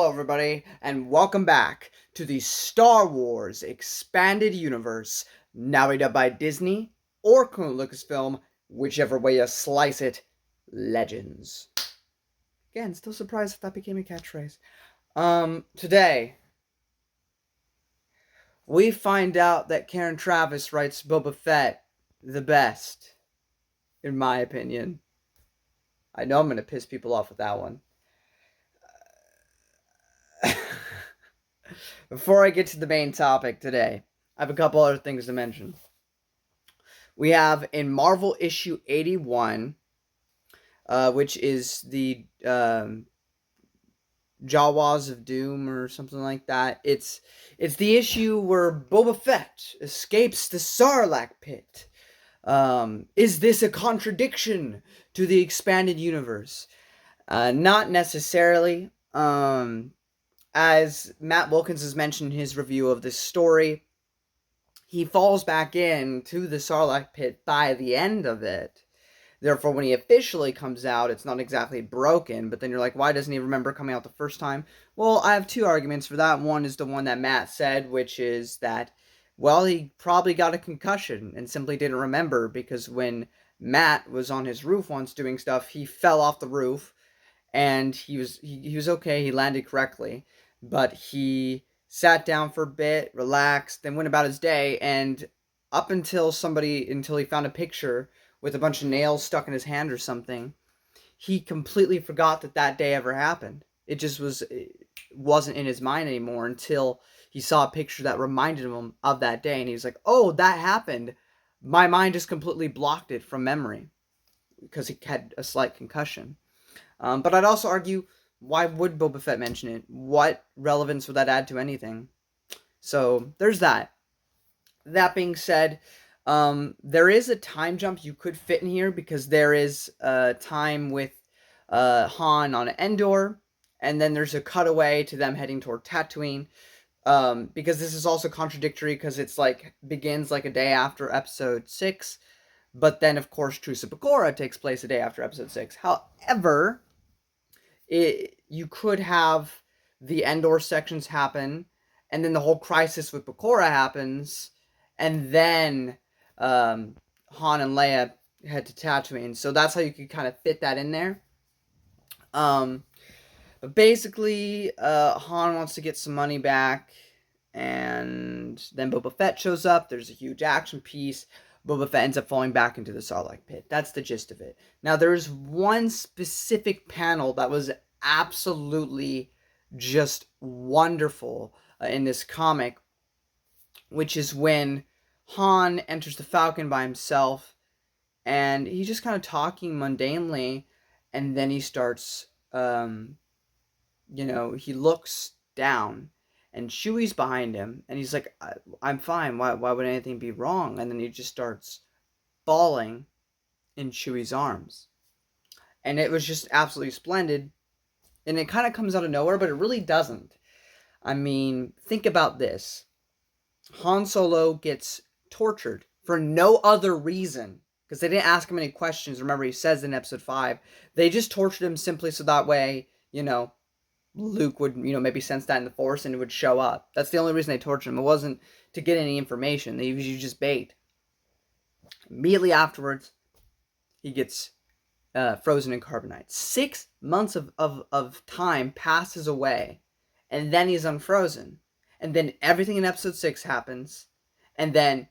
Hello, everybody, and welcome back to the Star Wars Expanded Universe, narrated by Disney or Lucasfilm, whichever way you slice it, Legends. Again, still surprised if that became a catchphrase. Today, we find out that Karen Travis writes Boba Fett the best, in my opinion. I know I'm going to piss people off with that one. Before I get to the main topic today, I have a couple other things to mention. We have in Marvel issue 81, which is the Jawas of Doom or something like that. It's the issue where Boba Fett escapes the Sarlacc pit. Is this a contradiction to the expanded universe? Not necessarily. As Matt Wilkins has mentioned in his review of this story, he falls back into the Sarlacc pit by the end of it. Therefore, when he officially comes out, it's not exactly broken, but then you're like, why doesn't he remember coming out the first time? Well, I have two arguments for that. One is the one that Matt said, which is that, well, he probably got a concussion and simply didn't remember because when Matt was on his roof once doing stuff, he fell off the roof and he was okay, he landed correctly, but he sat down for a bit, relaxed, then went about his day, and up until he found a picture with a bunch of nails stuck in his hand or something, he completely forgot that day ever happened. It wasn't in his mind anymore until he saw a picture that reminded him of that day, and he was like, oh, that happened. My mind just completely blocked it from memory because he had a slight concussion. But I'd also argue, why would Boba Fett mention it? What relevance would that add to anything? So, there's that. That being said, there is a time jump you could fit in here because there is a time with Han on Endor, and then there's a cutaway to them heading toward Tatooine. Because this is also contradictory because it's begins a day after Episode 6, but then of course Truce of Bakura takes place a day after Episode 6. However, you could have the Endor sections happen, and then the whole crisis with Bakura happens, and then Han and Leia head to Tatooine. So that's how you could kind of fit that in there. But basically, Han wants to get some money back, and then Boba Fett shows up. There's a huge action piece. Boba Fett ends up falling back into the Sarlacc pit. That's the gist of it. Now, there's one specific panel that was absolutely just wonderful in this comic, which is when Han enters the Falcon by himself, and he's just kind of talking mundanely, and then he starts, he looks down, and Chewie's behind him, and he's like, I'm fine, why would anything be wrong? And then he just starts falling in Chewie's arms. And it was just absolutely splendid, and it kind of comes out of nowhere, but it really doesn't. I mean, think about this. Han Solo gets tortured for no other reason, because they didn't ask him any questions. Remember, he says in Episode 5, they just tortured him simply so that way, Luke would, maybe sense that in the Force and it would show up. That's the only reason they tortured him. It wasn't to get any information. They usually just bait. Immediately afterwards, he gets frozen in carbonite. 6 months of time passes away, and then he's unfrozen. And then everything in Episode 6 happens, and then,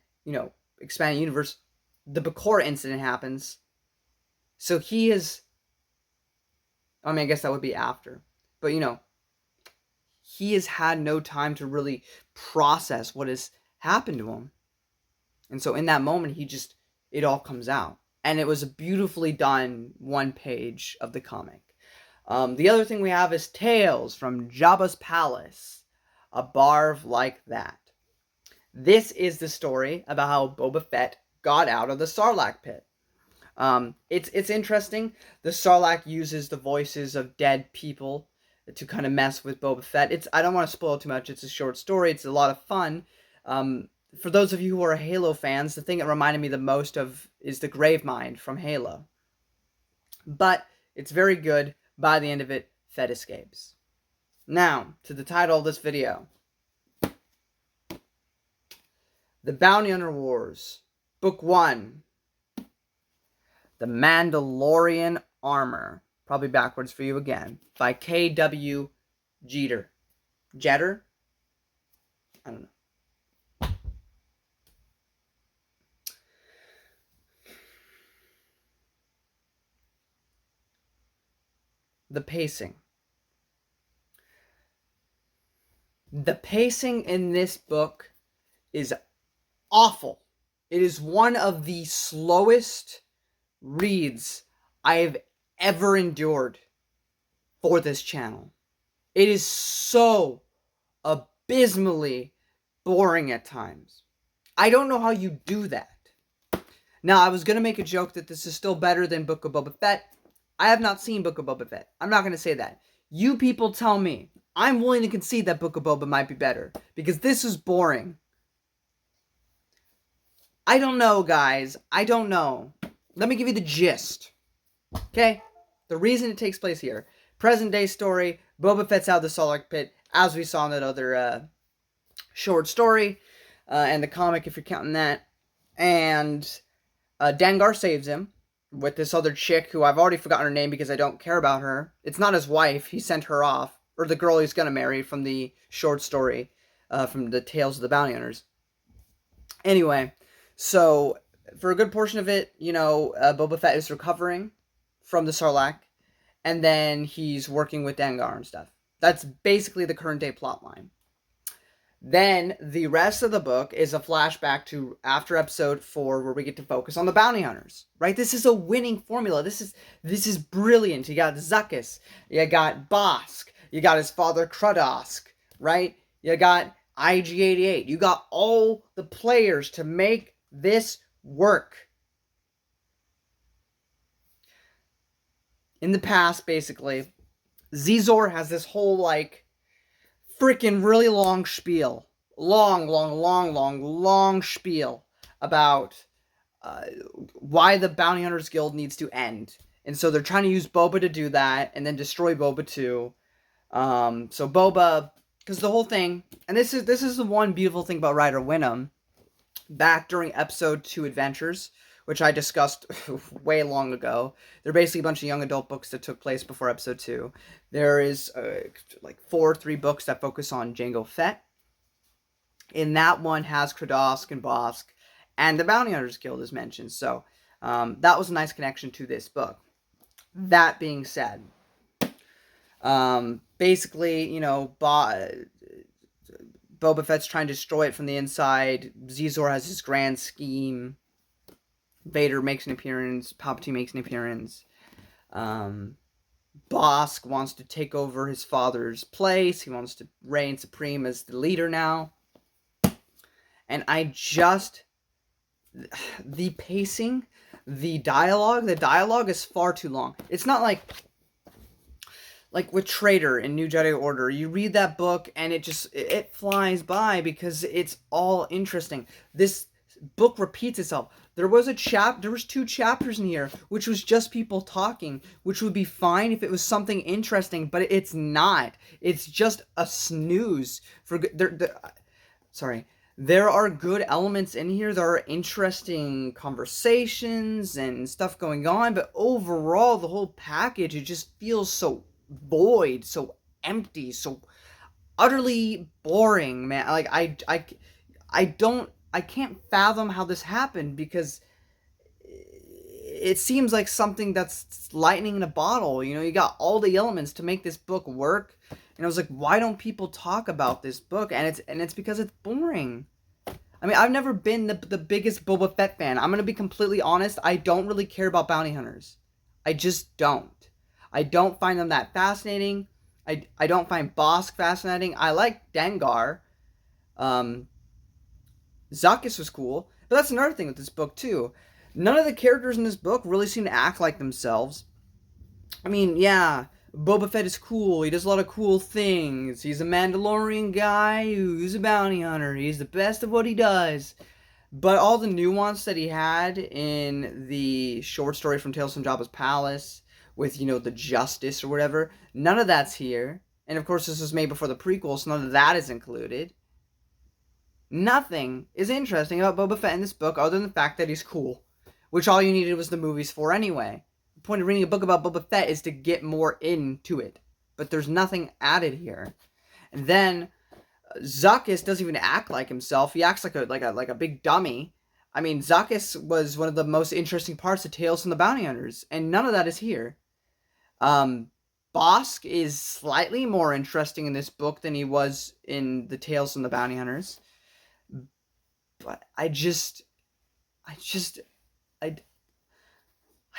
expanding universe, the Bakura incident happens. So he is, I guess that would be after. But, he has had no time to really process what has happened to him. And so in that moment, it all comes out. And it was a beautifully done one page of the comic. The other thing we have is Tales from Jabba's Palace. A barf like that. This is the story about how Boba Fett got out of the Sarlacc pit. It's interesting. The Sarlacc uses the voices of dead people to kind of mess with Boba Fett. I don't want to spoil too much. It's a short story. It's a lot of fun. For those of you who are Halo fans, the thing it reminded me the most of is the Gravemind from Halo. But it's very good. By the end of it, Fett escapes. Now, to the title of this video. The Bounty Hunter Wars. Book 1. The Mandalorian Armor. Probably backwards for you again. By K.W. Jeter. Jeter? I don't know. The pacing. The pacing in this book is awful. It is one of the slowest reads I have ever endured for this channel. It is so abysmally boring at times. I don't know how you do that. Now, I was going to make a joke that this is still better than Book of Boba Fett. I have not seen Book of Boba Fett. I'm not going to say that. You people tell me. I'm willing to concede that Book of Boba might be better, because this is boring. I don't know, guys. I don't know. Let me give you the gist. Okay? The reason it takes place here. Present day story. Boba Fett's out of the Sarlacc pit, as we saw in that other short story. And the comic, if you're counting that. And Dengar saves him with this other chick who I've already forgotten her name because I don't care about her. It's not his wife. He sent her off. Or the girl he's going to marry from the short story. From the Tales of the Bounty Hunters. Anyway, so for a good portion of it, Boba Fett is recovering from the Sarlacc. And then he's working with Dengar and stuff. That's basically the current day plot line. Then the rest of the book is a flashback to after episode 4, where we get to focus on the bounty hunters. Right? This is a winning formula. This is brilliant. You got Zuckuss. You got Bosk. You got his father Kradosk. Right? You got IG-88. You got all the players to make this work. In the past, basically, Xizor has this whole, freaking really long spiel. Long spiel about why the Bounty Hunters Guild needs to end. And so they're trying to use Boba to do that, and then destroy Boba too. So Boba, because the whole thing, and this is the one beautiful thing about Ryder Winham, back during episode 2 Adventures, which I discussed way long ago. They're basically a bunch of young adult books that took place before episode 2. There is 3 books that focus on Jango Fett. In that one has Kradosk and Bosk, and the Bounty Hunters Guild is mentioned. So that was a nice connection to this book. That being said, basically, Boba Fett's trying to destroy it from the inside. Xizor has his grand scheme. Vader makes an appearance. Palpatine makes an appearance. Bosk wants to take over his father's place. He wants to reign supreme as the leader now. And the pacing, the dialogue is far too long. It's not like with Traitor in New Jedi Order. You read that book and it flies by because it's all interesting. This book repeats itself. There was 2 chapters in here which was just people talking, which would be fine if it was something interesting, but it's not. It's just a snooze for There are good elements in here. There are interesting conversations and stuff going on, but overall the whole package, it just feels so void, so empty, so utterly boring, man. I can't fathom how this happened, because it seems like something that's lightning in a bottle. You got all the elements to make this book work, and I was like, why don't people talk about this book? And it's because it's boring. I mean, I've never been the biggest Boba Fett fan. I'm gonna be completely honest. I don't really care about bounty hunters. I just don't. I don't find them that fascinating. I don't find Bosk fascinating. I like Dengar. Zuckuss was cool. But that's another thing with this book, too. None of the characters in this book really seem to act like themselves. I mean, yeah, Boba Fett is cool. He does a lot of cool things. He's a Mandalorian guy who's a bounty hunter. He's the best of what he does. But all the nuance that he had in the short story from Tales from Jabba's Palace with, the justice or whatever, none of that's here. And of course, this was made before the prequel, so none of that is included. Nothing is interesting about Boba Fett in this book other than the fact that he's cool, which all you needed was the movies for anyway. The point of reading a book about Boba Fett is to get more into it, but there's nothing added here. And then Zuckuss doesn't even act like himself. He acts like a big dummy. I mean, Zuckuss was one of the most interesting parts of Tales from the Bounty Hunters, and none of that is here. Bossk is slightly more interesting in this book than he was in the Tales from the Bounty Hunters. But I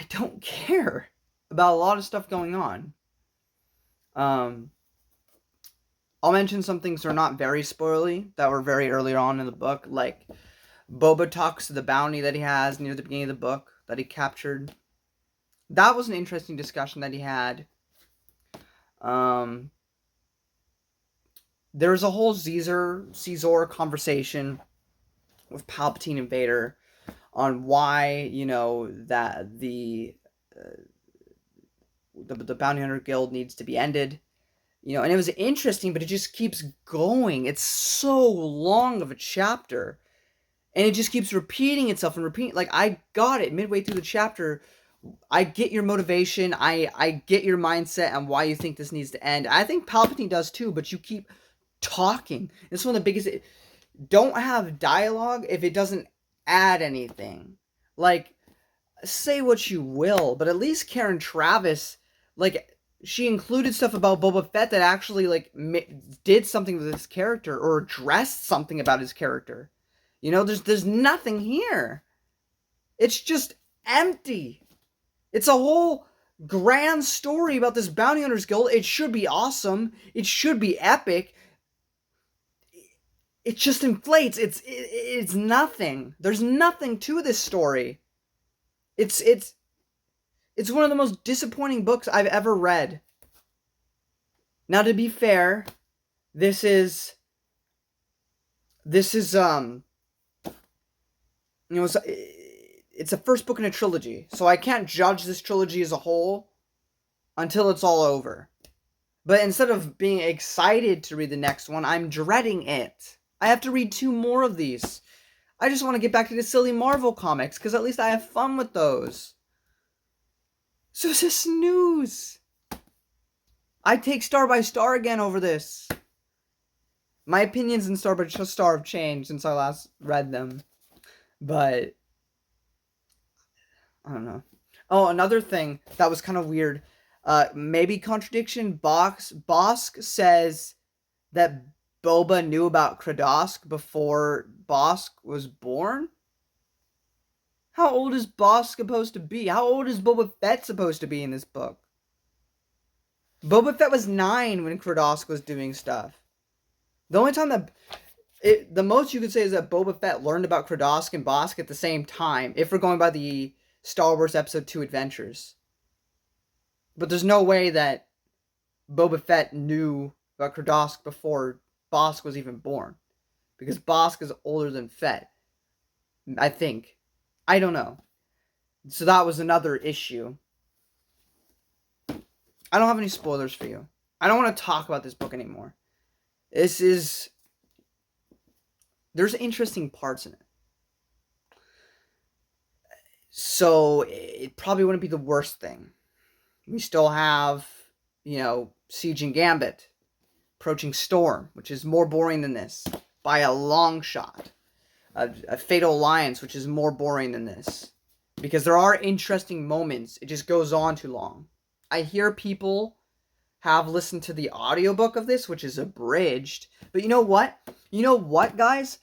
don't care about a lot of stuff going on. I'll mention some things that are not very spoilery, that were very early on in the book, like Boba talks to the bounty that he has near the beginning of the book that he captured. That was an interesting discussion that he had. There was a whole Caesar conversation with Palpatine and Vader on why, that the Bounty Hunter Guild needs to be ended. And it was interesting, but it just keeps going. It's so long of a chapter. And it just keeps repeating itself and repeating. Like, I got it midway through the chapter. I get your motivation. I get your mindset and why you think this needs to end. I think Palpatine does too, but you keep talking. It's one of the biggest... Don't have dialogue if it doesn't add anything. Like, say what you will, but at least Karen Traviss, she included stuff about Boba Fett that actually, did something with his character or addressed something about his character. There's nothing here. It's just empty. It's a whole grand story about this Bounty Hunters Guild. It should be awesome. It should be epic. It just inflates. It's nothing. There's nothing to this story. It's one of the most disappointing books I've ever read. Now, to be fair, this is it's the first book in a trilogy, so I can't judge this trilogy as a whole until it's all over. But instead of being excited to read the next one, I'm dreading it. I have to read 2 more of these. I just want to get back to the silly Marvel comics, because at least I have fun with those. So it's a snooze. I take Star by Star again over this. My opinions in Star by Star have changed since I last read them. But I don't know. Oh, another thing that was kind of weird. Maybe contradiction. Bossk says that Boba knew about Kradosk before Bossk was born? How old is Bossk supposed to be? How old is Boba Fett supposed to be in this book? Boba Fett was 9 when Kradosk was doing stuff. The only time the most you could say is that Boba Fett learned about Kradosk and Bossk at the same time, if we're going by the Star Wars Episode 2 Adventures. But there's no way that Boba Fett knew about Kradosk before Bossk was even born. Because Bossk is older than Fett. I think. I don't know. So that was another issue. I don't have any spoilers for you. I don't want to talk about this book anymore. There's interesting parts in it. So it probably wouldn't be the worst thing. We still have, Siege and Gambit approaching Storm, which is more boring than this by a long shot. A Fatal Alliance, which is more boring than this. Because there are interesting moments. It just goes on too long. I hear people have listened to the audiobook of this, which is abridged. But you know what? You know what, guys?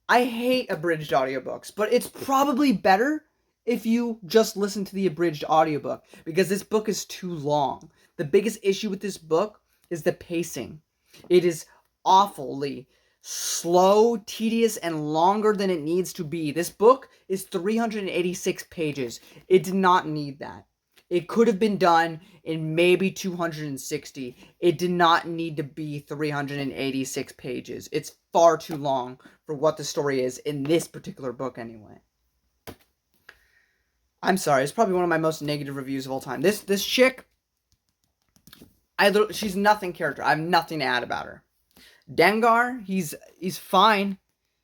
I hate abridged audiobooks. But it's probably better if you just listen to the abridged audiobook. Because this book is too long. The biggest issue with this book is the pacing. It is awfully slow, tedious, and longer than it needs to be. This book is 386 pages. It did not need that. It could have been done in maybe 260. It did not need to be 386 pages. It's far too long for what the story is in this particular book anyway. I'm sorry, it's probably one of my most negative reviews of all time. This chick, She's nothing character. I have nothing to add about her. Dengar, he's fine.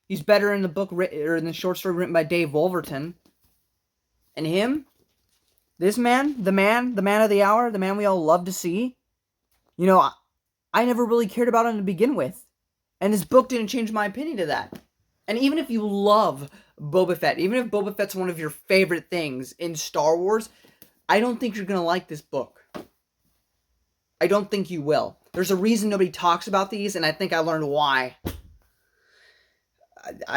He's better in the book or in the short story written by Dave Wolverton. And him, this man, the man of the hour, the man we all love to see. You know, I never really cared about him to begin with. And this book didn't change my opinion to that. And even if you love Boba Fett, even if Boba Fett's one of your favorite things in Star Wars, I don't think you're going to like this book. I don't think you will. There's a reason nobody talks about these, and I think I learned why.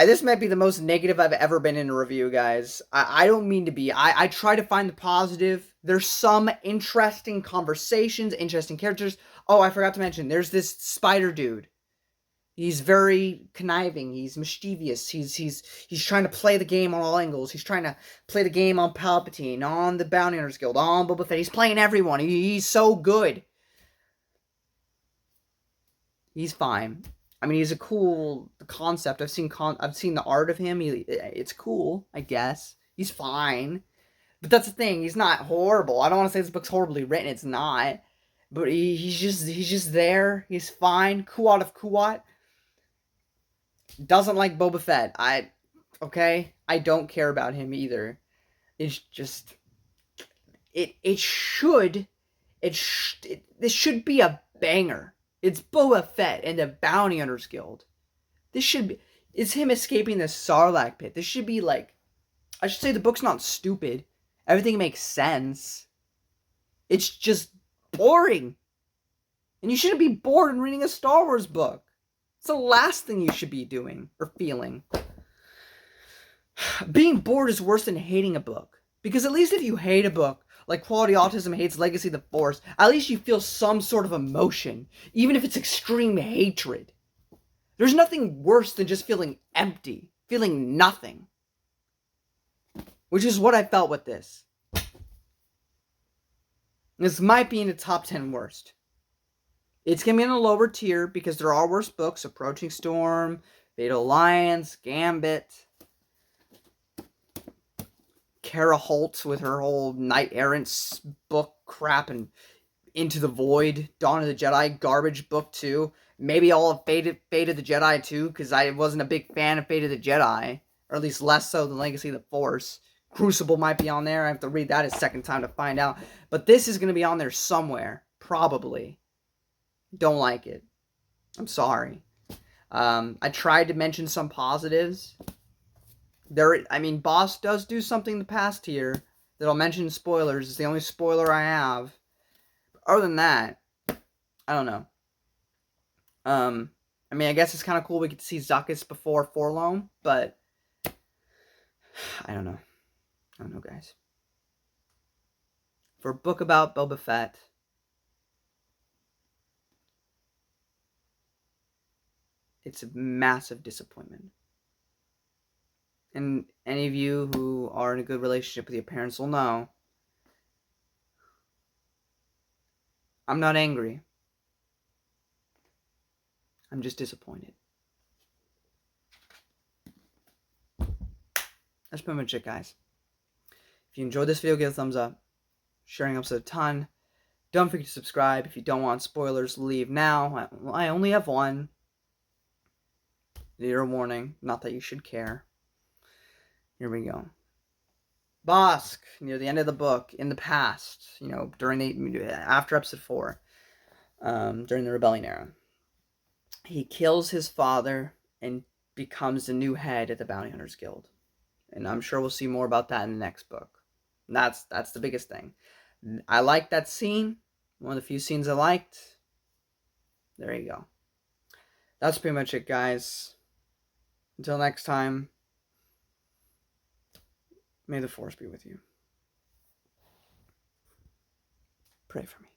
This might be the most negative I've ever been in a review, guys. I don't mean to be. I try to find the positive. There's some interesting conversations, interesting characters. Oh, I forgot to mention, there's this spider dude. He's very conniving. He's mischievous. He's trying to play the game on all angles. He's trying to play the game on Palpatine, on the Bounty Hunters Guild, on Boba Fett. He's playing everyone. He's so good. He's fine. I mean, he's a cool concept. I've seen the art of him. It's cool, I guess. He's fine. But that's the thing. He's not horrible. I don't want to say this book's horribly written. It's not. But he's just there. He's fine. Kuat of Kuat. Doesn't like Boba Fett. Okay? I don't care about him either. It's just... This should be a banger. It's Boba Fett and the Bounty Hunters Guild. It's him escaping the Sarlacc pit. This should be like... I should say the book's not stupid. Everything makes sense. It's just boring. And you shouldn't be bored in reading a Star Wars book. It's the last thing you should be doing or feeling. Being bored is worse than hating a book. Because at least if you hate a book, like Quality Autism hates Legacy of the Force, at least you feel some sort of emotion, even if it's extreme hatred. There's nothing worse than just feeling empty, feeling nothing. Which is what I felt with this. This might be in the top 10 worst. It's going to be in a lower tier because there are worse books. Approaching Storm, Fatal Alliance, Gambit. Kara Holtz with her whole Knight Errant book crap and Into the Void. Dawn of the Jedi, garbage book too. Maybe all of Fate of the Jedi too, because I wasn't a big fan of Fate of the Jedi. Or at least less so than Legacy of the Force. Crucible might be on there. I have to read that a second time to find out. But this is going to be on there somewhere. Probably. Don't like it. I'm sorry. I tried to mention some positives. Boss does do something in the past here that I'll mention in spoilers. It's the only spoiler I have. Other than that, I don't know. I guess it's kind of cool we get to see Zuckuss before Forlorn, but I don't know. I don't know, guys. For a book about Boba Fett, it's a massive disappointment. And any of you who are in a good relationship with your parents will know, I'm not angry. I'm just disappointed. That's pretty much it, guys. If you enjoyed this video, give it a thumbs up. Sharing helps a ton. Don't forget to subscribe. If you don't want spoilers, leave now. I only have one. Zero warning. Not that you should care. Here we go. Bosk, near the end of the book, in the past, after episode 4, during the Rebellion era, he kills his father and becomes the new head at the Bounty Hunters Guild. And I'm sure we'll see more about that in the next book. And that's the biggest thing. I liked that scene. One of the few scenes I liked. There you go. That's pretty much it, guys. Until next time, may the Force be with you. Pray for me.